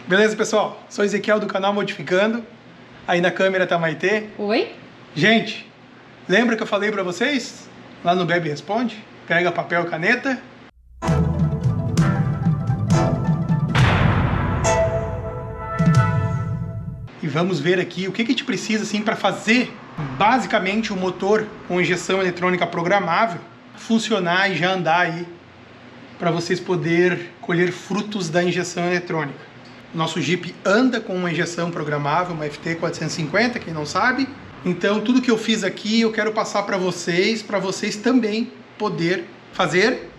Beleza, pessoal? Sou Ezequiel do canal Modificando. Aí na câmera tá a Maitê. Oi? Gente, lembra que eu falei pra vocês? Lá no Bebe Responde? Pega papel e caneta. E vamos ver aqui o que a gente precisa assim para fazer basicamente o motor com injeção eletrônica programável funcionar e já andar aí para vocês poderem colher frutos da injeção eletrônica. Nosso Jeep anda com uma injeção programável, uma FT450, quem não sabe. Então tudo que eu fiz aqui eu quero passar para vocês também poder fazer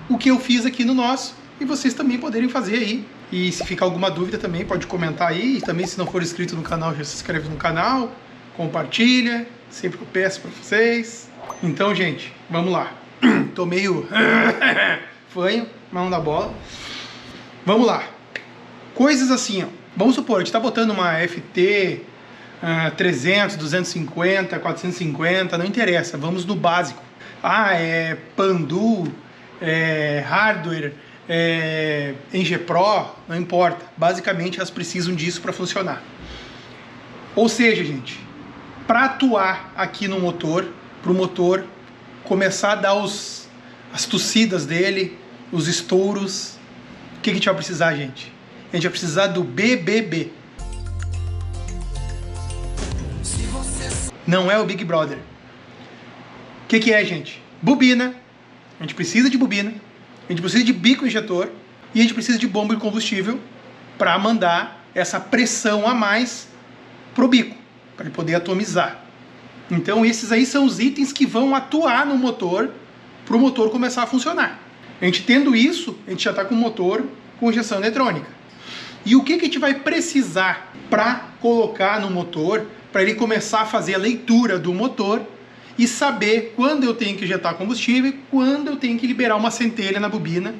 o que eu fiz aqui no nosso e vocês também poderem fazer aí. E se ficar alguma dúvida também pode comentar aí. E também se não for inscrito no canal, já se inscreve no canal, compartilha, sempre eu peço para vocês. Então, gente, vamos lá. Tô meio fanho, mão da bola. Vamos lá. Coisas assim, ó. Vamos supor, a gente tá botando uma FT 300, 250, 450, não interessa. Vamos no básico. É Pandu, hardware, Engepro, não importa. Basicamente elas precisam disso para funcionar. Ou seja, gente, para atuar aqui no motor, para o motor começar a dar as tossidas dele, os estouros, o que a gente vai precisar, gente? A gente vai precisar do BBB. Não é o Big Brother. O que é, gente? Bobina. A gente precisa de bobina. A gente precisa de bico injetor e a gente precisa de bomba de combustível para mandar essa pressão a mais pro bico, para ele poder atomizar. Então esses aí são os itens que vão atuar no motor para o motor começar a funcionar. A gente tendo isso, a gente já está com o motor com injeção eletrônica. E o que a gente vai precisar para colocar no motor, para ele começar a fazer a leitura do motor e saber quando eu tenho que injetar combustível e quando eu tenho que liberar uma centelha na bobina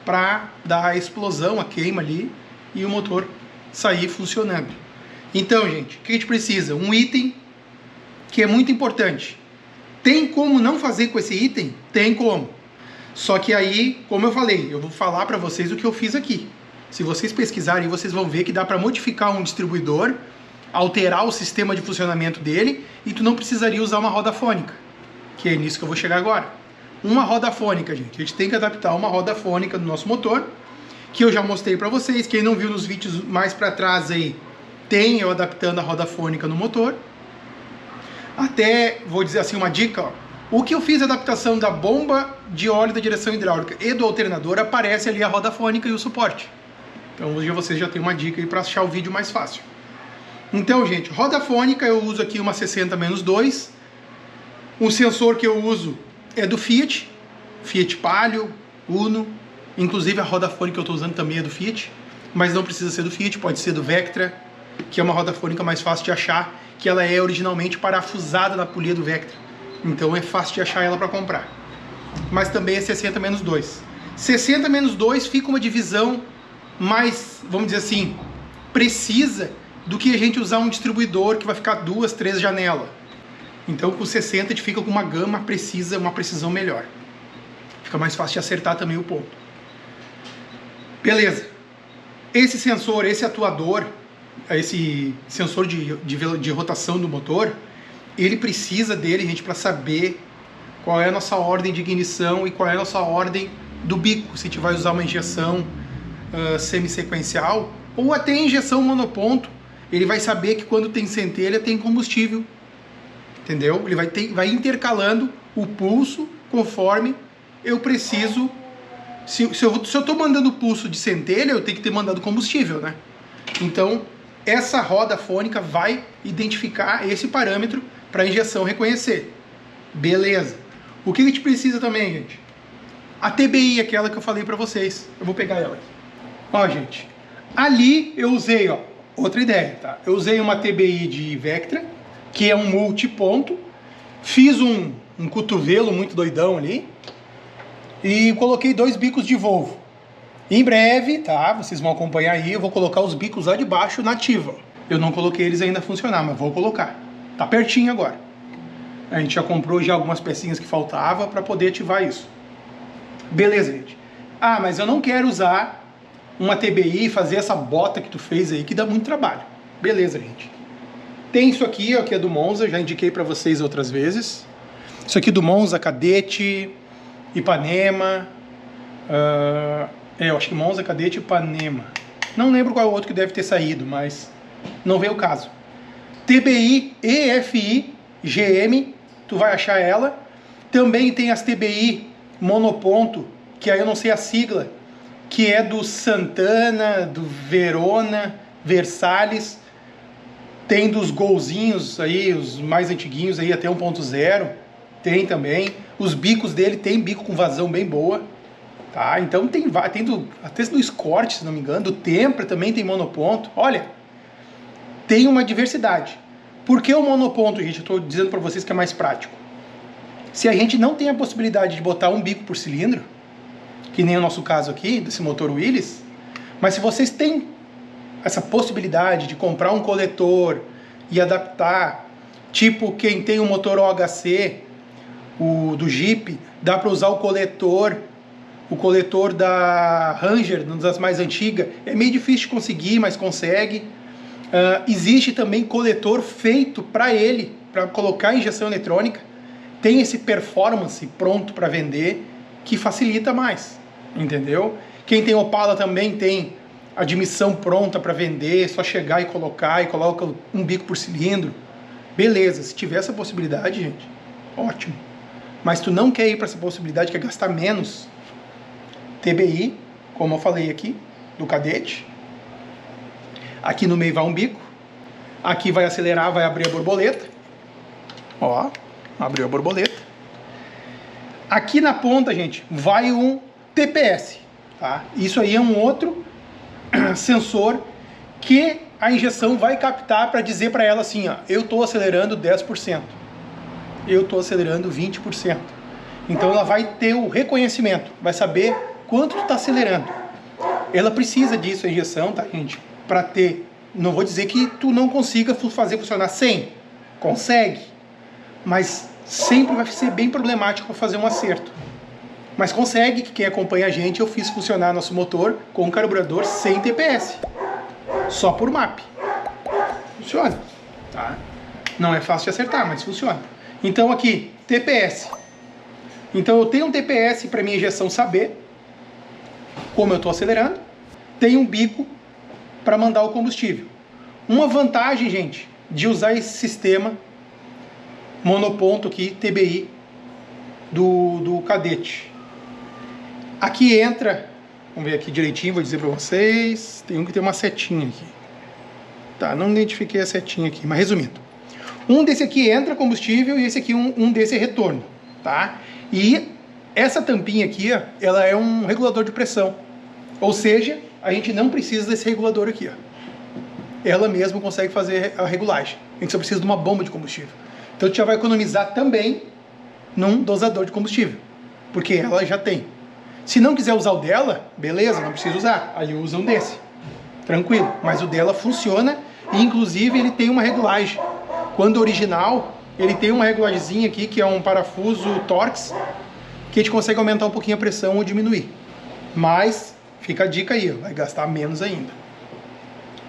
para dar a explosão, a queima ali e o motor sair funcionando. Então, gente, o que a gente precisa? Um item que é muito importante. Tem como não fazer com esse item? Tem como. Só que aí, como eu falei, eu vou falar para vocês o que eu fiz aqui. Se vocês pesquisarem, vocês vão ver que dá para modificar um distribuidor, alterar o sistema de funcionamento dele e tu não precisaria usar uma roda fônica, que é nisso que eu vou chegar agora. Uma roda fônica, gente, a gente tem que adaptar uma roda fônica no nosso motor, que eu já mostrei para vocês. Quem não viu nos vídeos mais para trás aí, tem eu adaptando a roda fônica no motor. Até, vou dizer assim, uma dica, ó. O que eu fiz a adaptação da bomba de óleo da direção hidráulica e do alternador, aparece ali a roda fônica e o suporte. Então hoje vocês já têm uma dica aí para achar o vídeo mais fácil. Então, gente, roda fônica eu uso aqui uma 60-2. O sensor que eu uso é do Fiat Palio, Uno. Inclusive a roda fônica que eu estou usando também é do Fiat, mas não precisa ser do Fiat, pode ser do Vectra, que é uma roda fônica mais fácil de achar, que ela é originalmente parafusada na polia do Vectra. Então é fácil de achar ela para comprar. Mas também é 60-2. 60-2 fica uma divisão mais, vamos dizer assim, precisa do que a gente usar um distribuidor que vai ficar 2, 3 janelas. Então com 60 a gente fica com uma gama precisa, uma precisão melhor. Fica mais fácil de acertar também o ponto. Beleza. Esse sensor, esse atuador, esse sensor de rotação do motor, ele precisa dele, gente, para saber qual é a nossa ordem de ignição e qual é a nossa ordem do bico. Se a gente vai usar uma injeção semi-sequencial ou até injeção monoponto, ele vai saber que quando tem centelha tem combustível, entendeu? Ele vai intercalando o pulso conforme eu preciso. Se eu estou mandando pulso de centelha, eu tenho que ter mandado combustível, né? Então essa roda fônica vai identificar esse parâmetro para a injeção reconhecer. Beleza. O que a gente precisa também, gente? A TBI, aquela que eu falei para vocês. Eu vou pegar ela. Ó, gente, ali eu usei, ó, outra ideia, tá? Eu usei uma TBI de Vectra, que é um multiponto. Fiz um cotovelo muito doidão ali e coloquei 2 bicos de Volvo. Em breve, tá? Vocês vão acompanhar aí, eu vou colocar os bicos lá de baixo na ativa. Eu não coloquei eles ainda a funcionar, mas vou colocar. Tá pertinho agora. A gente já comprou já algumas pecinhas que faltava para poder ativar isso. Beleza, gente. Ah, mas eu não quero usar uma TBI, fazer essa bota que tu fez aí, que dá muito trabalho. Beleza, gente. Tem isso aqui, ó, que é do Monza, já indiquei para vocês outras vezes. Isso aqui do Monza, Cadete, Ipanema. Eu acho que Monza, Cadete e Ipanema. Não lembro qual outro que deve ter saído, mas não veio o caso. TBI, EFI, GM, tu vai achar ela. Também tem as TBI monoponto, que aí eu não sei a sigla, que é do Santana, do Verona, Versalhes. Tem dos golzinhos aí, os mais antiguinhos aí, até 1.0. Tem também. Os bicos dele tem bico com vazão bem boa. Tá? Então tem até do Escort, se não me engano. Do Tempra também tem monoponto. Olha, tem uma diversidade. Por que o monoponto, gente? Eu estou dizendo para vocês que é mais prático. Se a gente não tem a possibilidade de botar um bico por cilindro, que nem o nosso caso aqui, desse motor Willys, mas se vocês têm essa possibilidade de comprar um coletor e adaptar, tipo quem tem um motor OHC, o do Jeep, dá para usar o coletor da Ranger, uma das mais antigas, é meio difícil de conseguir, mas consegue. Existe também coletor feito para ele, para colocar injeção eletrônica, tem esse performance pronto para vender, que facilita mais, entendeu? Quem tem Opala também tem admissão pronta para vender, é só chegar e coloca um bico por cilindro. Beleza, se tiver essa possibilidade, gente, ótimo. Mas tu não quer ir para essa possibilidade, quer gastar menos, TBI, como eu falei aqui, do Cadete. Aqui no meio vai um bico. Aqui vai acelerar, vai abrir a borboleta. Ó, abriu a borboleta. Aqui na ponta, gente, vai um TPS. Tá? Isso aí é um outro sensor que a injeção vai captar para dizer para ela assim, ó, eu estou acelerando 10%, eu estou acelerando 20%. Então ela vai ter o reconhecimento, vai saber quanto tu está acelerando. Ela precisa disso, a injeção, tá, gente? Para ter, não vou dizer que tu não consiga fazer funcionar 100, consegue, mas sempre vai ser bem problemático para fazer um acerto. Mas consegue, que quem acompanha a gente, eu fiz funcionar nosso motor com um carburador sem TPS, só por MAP. Funciona, tá? Não é fácil de acertar, mas funciona. Então aqui, TPS. Então eu tenho um TPS para minha injeção saber como eu estou acelerando. Tem um bico para mandar o combustível. Uma vantagem, gente, de usar esse sistema monoponto aqui, TBI, do Cadete. Aqui entra, vamos ver aqui direitinho, vou dizer para vocês, tem um que tem uma setinha aqui. Tá, não identifiquei a setinha aqui, mas resumindo. Um desse aqui entra combustível e esse aqui um desse é retorno, tá? E essa tampinha aqui, ó, ela é um regulador de pressão. Ou seja, a gente não precisa desse regulador aqui, ó. Ela mesma consegue fazer a regulagem. A gente só precisa de uma bomba de combustível. Então, tu já vai economizar também num dosador de combustível, porque ela já tem. Se não quiser usar o dela, beleza, não precisa usar. Aí usa um desse. Tranquilo. Mas o dela funciona e, inclusive, ele tem uma regulagem. Quando original, ele tem uma regulagemzinha aqui, que é um parafuso Torx, que a gente consegue aumentar um pouquinho a pressão ou diminuir. Mas fica a dica aí, ó, vai gastar menos ainda.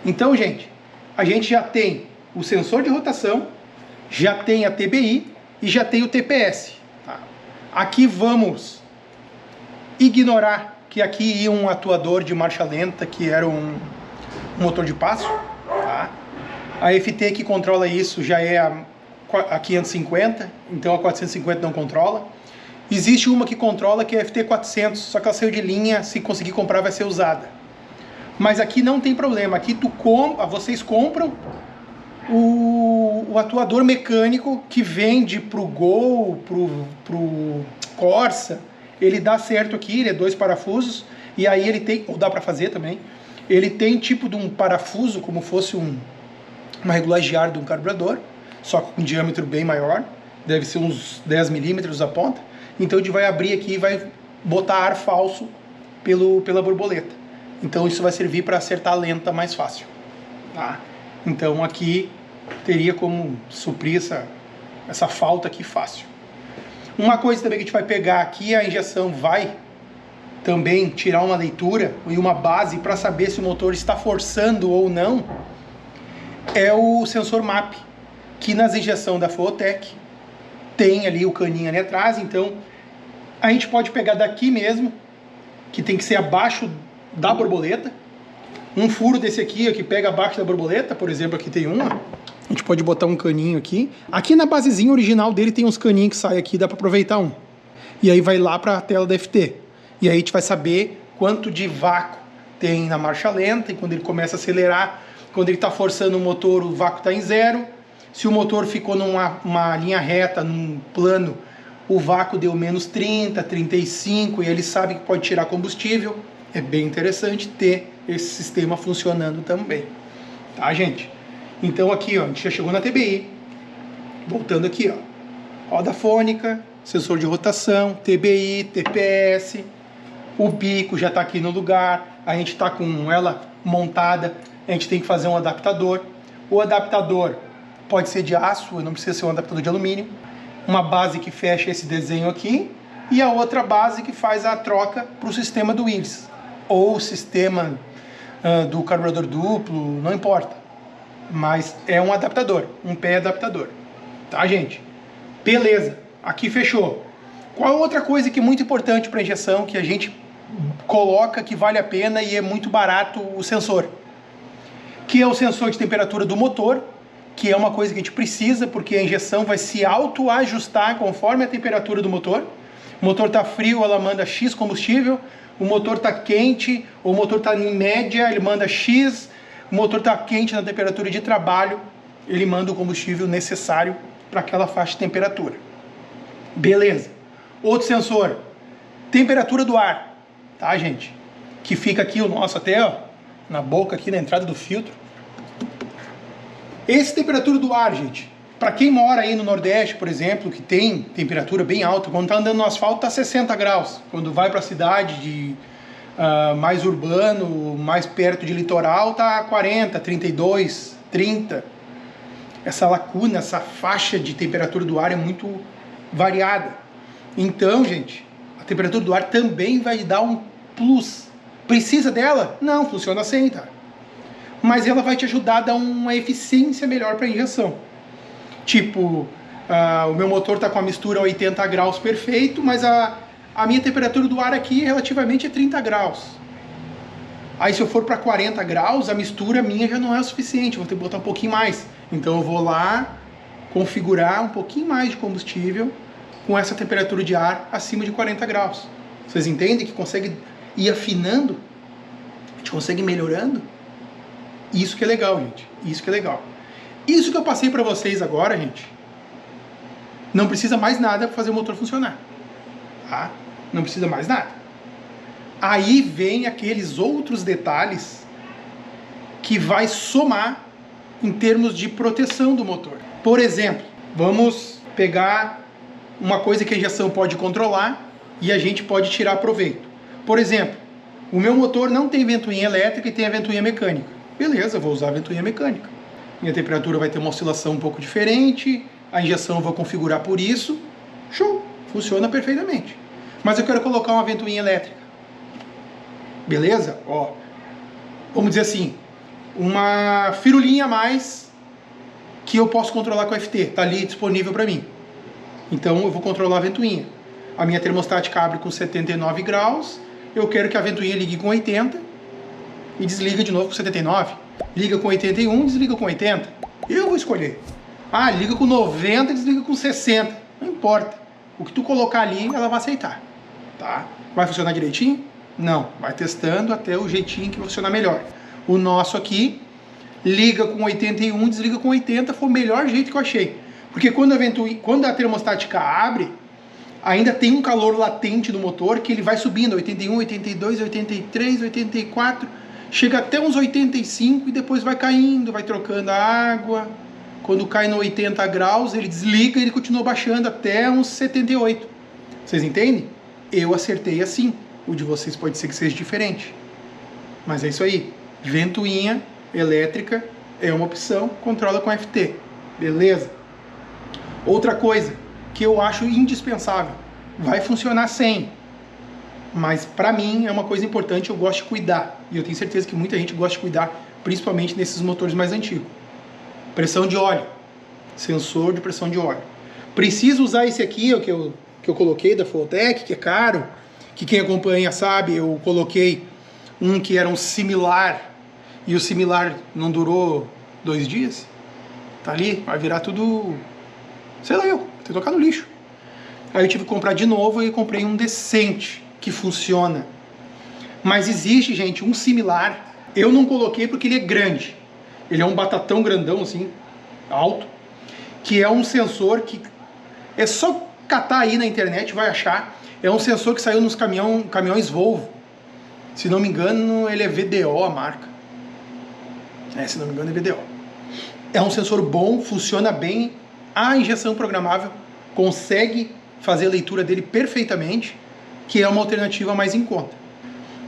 Então, gente, a gente já tem o sensor de rotação, já tem a TBI e já tem o TPS. Tá? Aqui vamos ignorar que aqui ia um atuador de marcha lenta, que era um motor de passo. Tá? A FT que controla isso já é a 550, então a 450 não controla. Existe uma que controla, que é a FT400, só que ela saiu de linha, se conseguir comprar vai ser usada. Mas aqui não tem problema, aqui vocês compram o atuador mecânico que vende pro Gol, pro Corsa. Ele dá certo aqui, ele é 2 parafusos, e aí ele tem, ou dá para fazer também, ele tem tipo de um parafuso, como fosse uma regulagem de ar de um carburador, só com um diâmetro bem maior, deve ser uns 10 milímetros a ponta. Então a gente vai abrir aqui e vai botar ar falso pela borboleta. Então isso vai servir para acertar a lenta mais fácil. Tá? Então aqui teria como suprir essa falta aqui fácil. Uma coisa também que a gente vai pegar aqui, a injeção vai também tirar uma leitura e uma base para saber se o motor está forçando ou não, é o sensor MAP, que nas injeções da Fulltech tem ali o caninho ali atrás. Então a gente pode pegar daqui mesmo, que tem que ser abaixo da borboleta, um furo desse aqui, ó, que pega abaixo da borboleta, por exemplo, aqui tem um, ó. A gente pode botar um caninho aqui. Aqui na basezinha original dele tem uns caninhos que saem aqui, dá para aproveitar um. E aí vai lá para a tela da FT. E aí a gente vai saber quanto de vácuo tem na marcha lenta, e quando ele começa a acelerar, quando ele está forçando o motor, o vácuo está em 0. Se o motor ficou numa linha reta, num plano, o vácuo deu menos 30, 35, e ele sabe que pode tirar combustível. É bem interessante ter esse sistema funcionando também. Tá, gente? Então aqui, ó, a gente já chegou na TBI. Voltando aqui, ó. Roda fônica, sensor de rotação, TBI, TPS. O bico já está aqui no lugar. A gente está com ela montada. A gente tem que fazer um adaptador. O adaptador pode ser de aço, não precisa ser um adaptador de alumínio. Uma base que fecha esse desenho aqui. E a outra base que faz a troca para o sistema do Willys. Ou o sistema do carburador duplo, não importa. Mas é um adaptador, um pé adaptador. Tá, gente? Beleza, aqui fechou. Qual outra coisa que é muito importante para injeção, que a gente coloca, que vale a pena e é muito barato, o sensor? Que é o sensor de temperatura do motor, que é uma coisa que a gente precisa, porque a injeção vai se autoajustar conforme a temperatura do motor. O motor está frio, ela manda X combustível. O motor está quente, o motor está em média, ele manda X. O motor está quente na temperatura de trabalho, ele manda o combustível necessário para aquela faixa de temperatura. Beleza. Outro sensor, temperatura do ar, tá, gente? Que fica aqui o nosso até, ó, na boca aqui, na entrada do filtro. Esse temperatura do ar, gente, para quem mora aí no Nordeste, por exemplo, que tem temperatura bem alta, quando está andando no asfalto tá 60 graus. Quando vai para a cidade mais urbano, mais perto de litoral, tá 40, 32, 30. Essa lacuna, essa faixa de temperatura do ar é muito variada. Então, gente, a temperatura do ar também vai dar um plus. Precisa dela? Não, funciona sem, tá? Mas ela vai te ajudar a dar uma eficiência melhor para a injeção. Tipo, o meu motor está com a mistura a 80 graus perfeito, mas a minha temperatura do ar aqui relativamente é 30 graus. Aí se eu for para 40 graus, a mistura minha já não é o suficiente, vou ter que botar um pouquinho mais. Então eu vou lá configurar um pouquinho mais de combustível com essa temperatura de ar acima de 40 graus. Vocês entendem que consegue ir afinando? A gente consegue ir melhorando? Isso que é legal, gente. Isso que é legal. Isso que eu passei para vocês agora, gente, não precisa mais nada para fazer o motor funcionar. Tá? Não precisa mais nada. Aí vem aqueles outros detalhes que vai somar em termos de proteção do motor. Por exemplo, vamos pegar uma coisa que a injeção pode controlar e a gente pode tirar proveito. Por exemplo, o meu motor não tem ventoinha elétrica e tem a ventoinha mecânica. Beleza, vou usar a ventoinha mecânica. Minha temperatura vai ter uma oscilação um pouco diferente, a injeção eu vou configurar por isso. Show! Funciona perfeitamente. Mas eu quero colocar uma ventoinha elétrica. Beleza? Ó, vamos dizer assim, uma firulinha a mais que eu posso controlar com a FT. Está ali disponível para mim. Então eu vou controlar a ventoinha. A minha termostática abre com 79 graus. Eu quero que a ventoinha ligue com 80 e desliga de novo com 79. Liga com 81, desliga com 80. Eu vou escolher. Ah, liga com 90, desliga com 60. Não importa. O que tu colocar ali, ela vai aceitar. Tá? Vai funcionar direitinho? Não. Vai testando até o jeitinho que vai funcionar melhor. O nosso aqui, liga com 81, desliga com 80. Foi o melhor jeito que eu achei. Porque quando a termostática abre, ainda tem um calor latente do motor que ele vai subindo. 81, 82, 83, 84... Chega até uns 85 e depois vai caindo, vai trocando a água. Quando cai no 80 graus, ele desliga e ele continua baixando até uns 78. Vocês entendem? Eu acertei assim. O de vocês pode ser que seja diferente. Mas é isso aí. Ventoinha elétrica é uma opção, controla com FT. Beleza? Outra coisa que eu acho indispensável. Vai funcionar sem. Mas para mim é uma coisa importante, eu gosto de cuidar. E eu tenho certeza que muita gente gosta de cuidar, principalmente nesses motores mais antigos. Pressão de óleo. Sensor de pressão de óleo. Preciso usar esse aqui, o que eu coloquei da Flowtech, que é caro, que quem acompanha sabe, eu coloquei um que era um similar, e o similar não durou 2 dias. Tá ali, vai virar tudo, sei lá eu, ter tocado no lixo. Aí eu tive que comprar de novo e comprei um decente, que funciona. Mas existe, gente, um similar, eu não coloquei porque ele é grande. Ele é um batatão grandão assim, alto, que é um sensor que é só catar aí na internet, vai achar. É um sensor que saiu nos caminhões Volvo. Se não me engano, ele é VDO a marca. Se não me engano é VDO. É um sensor bom, funciona bem. A injeção programável consegue fazer a leitura dele perfeitamente, que é uma alternativa mais em conta.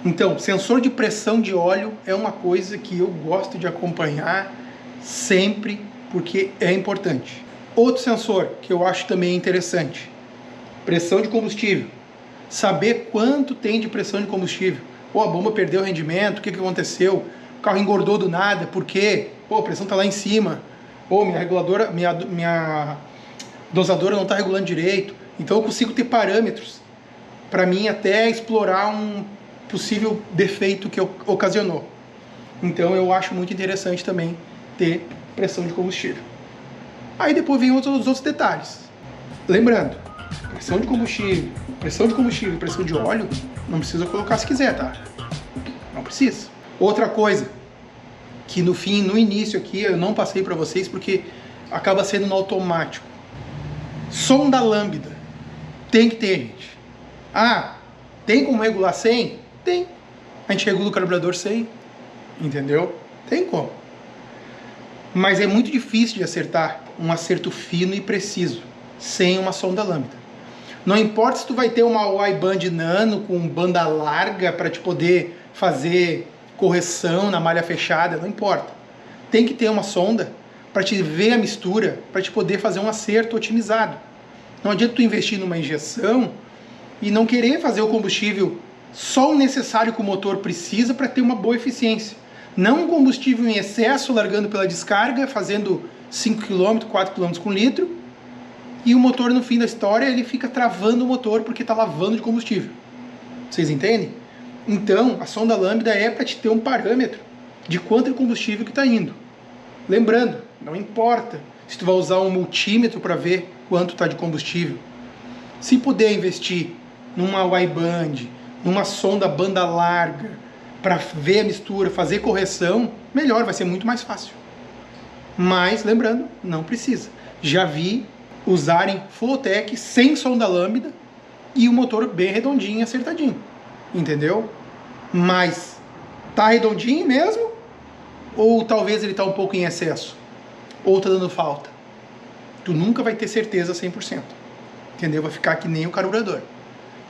Então, sensor de pressão de óleo é uma coisa que eu gosto de acompanhar sempre, porque é importante. Outro sensor que eu acho também interessante, pressão de combustível. Saber quanto tem de pressão de combustível. Pô, a bomba perdeu o rendimento, o que aconteceu? O carro engordou do nada, por quê? Pô, a pressão está lá em cima. Pô, minha reguladora, minha dosadora não está regulando direito. Então eu consigo ter parâmetros para mim até explorar um possível defeito que ocasionou. Então eu acho muito interessante também ter pressão de combustível. Aí depois vem os outros detalhes. Lembrando, pressão de combustível e pressão de óleo, não precisa colocar se quiser, tá? Não precisa. Outra coisa, que no início aqui, eu não passei para vocês porque acaba sendo no automático. Sonda lambda. Tem que ter, gente. Ah, tem como regular sem? Tem. A gente regula o carburador sem, entendeu? Tem como. Mas é muito difícil de acertar um acerto fino e preciso sem uma sonda lambda. Não importa se tu vai ter uma wideband nano com banda larga para te poder fazer correção na malha fechada, não importa. Tem que ter uma sonda para te ver a mistura, para te poder fazer um acerto otimizado. Não adianta tu investir numa injeção e não querer fazer o combustível só o necessário que o motor precisa para ter uma boa eficiência. Não um combustível em excesso, largando pela descarga, fazendo 5 km, 4 km com litro, e o motor no fim da história ele fica travando o motor porque está lavando de combustível. Vocês entendem? Então, a sonda lambda é para te ter um parâmetro de quanto é combustível que está indo. Lembrando, não importa se tu vai usar um multímetro para ver quanto está de combustível. Se puder investir numa wideband, numa sonda banda larga, para ver a mistura, fazer correção, melhor, vai ser muito mais fácil. Mas, lembrando, não precisa. Já vi usarem Flowtech sem sonda lambda e o motor bem redondinho, acertadinho. Entendeu? Mas, tá redondinho mesmo? Ou talvez ele tá um pouco em excesso? Ou tá dando falta? Tu nunca vai ter certeza 100%. Entendeu? Vai ficar que nem o carburador.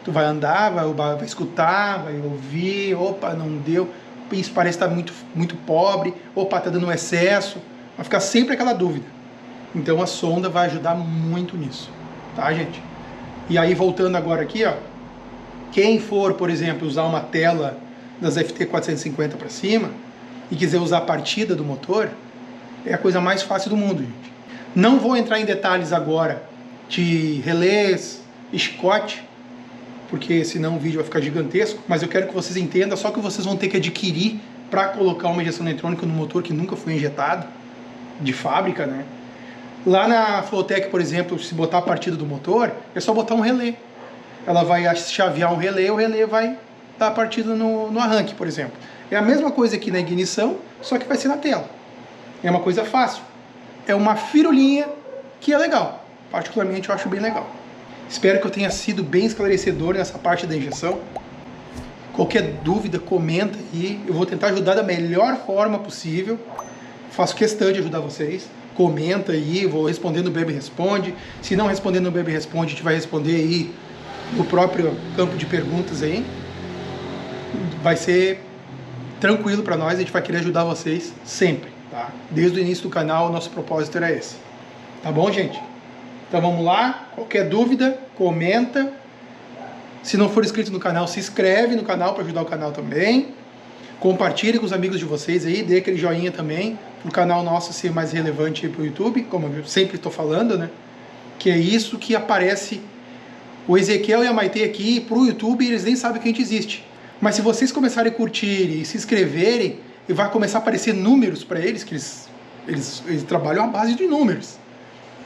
Tu vai andar, vai escutar, vai ouvir, opa, não deu, isso parece estar muito pobre, opa, tá dando um excesso, vai ficar sempre aquela dúvida. Então a sonda vai ajudar muito nisso, tá, gente? E aí voltando agora aqui, ó, quem for, por exemplo, usar uma tela das FT450 para cima e quiser usar a partida do motor, é a coisa mais fácil do mundo, gente. Não vou entrar em detalhes agora de relés, Scott, porque senão o vídeo vai ficar gigantesco, mas eu quero que vocês entendam só que vocês vão ter que adquirir para colocar uma injeção eletrônica no motor que nunca foi injetado, de fábrica, né? Lá na Flowtech, por exemplo, se botar a partida do motor, é só botar um relé. Ela vai chavear um relé, o relé vai dar a partida no arranque, por exemplo. É a mesma coisa aqui na ignição, só que vai ser na tela. É uma coisa fácil. É uma firulinha que é legal. Particularmente eu acho bem legal. Espero que eu tenha sido bem esclarecedor nessa parte da injeção. Qualquer dúvida, comenta aí. Eu vou tentar ajudar da melhor forma possível. Faço questão de ajudar vocês. Comenta aí, vou responder no Bebe Responde. Se não responder no Bebe Responde, a gente vai responder aí no próprio campo de perguntas aí. Vai ser tranquilo para nós, a gente vai querer ajudar vocês sempre, tá? Desde o início do canal, o nosso propósito era esse. Tá bom, gente? Então vamos lá, qualquer dúvida, comenta Se não for inscrito no canal, se inscreve no canal para ajudar o canal também. Compartilhe com os amigos de vocês aí, dê aquele joinha também, para o canal nosso ser mais relevante para o YouTube, como eu sempre estou falando, né? Que é isso que aparece o Ezequiel e a Maitê aqui para o YouTube, eles nem sabem que a gente existe. Mas se vocês começarem a curtir e se inscreverem, e vai começar a aparecer números para eles, que eles trabalham à base de números.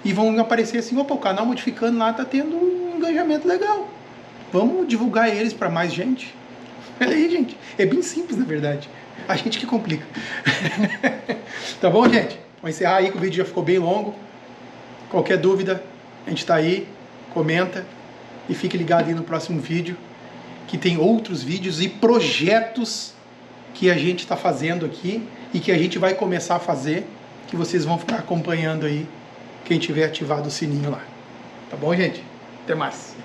E vão aparecer assim, opa, o canal modificando lá tá tendo um engajamento legal. Vamos divulgar eles para mais gente. Olha aí, gente. É bem simples, na verdade. A gente que complica. Tá bom, gente? Vou encerrar aí, que o vídeo já ficou bem longo. Qualquer dúvida, a gente tá aí. Comenta. E fique ligado aí no próximo vídeo, que tem outros vídeos e projetos que a gente está fazendo aqui e que a gente vai começar a fazer, que vocês vão ficar acompanhando aí, quem tiver ativado o sininho lá. Tá bom, gente? Até mais.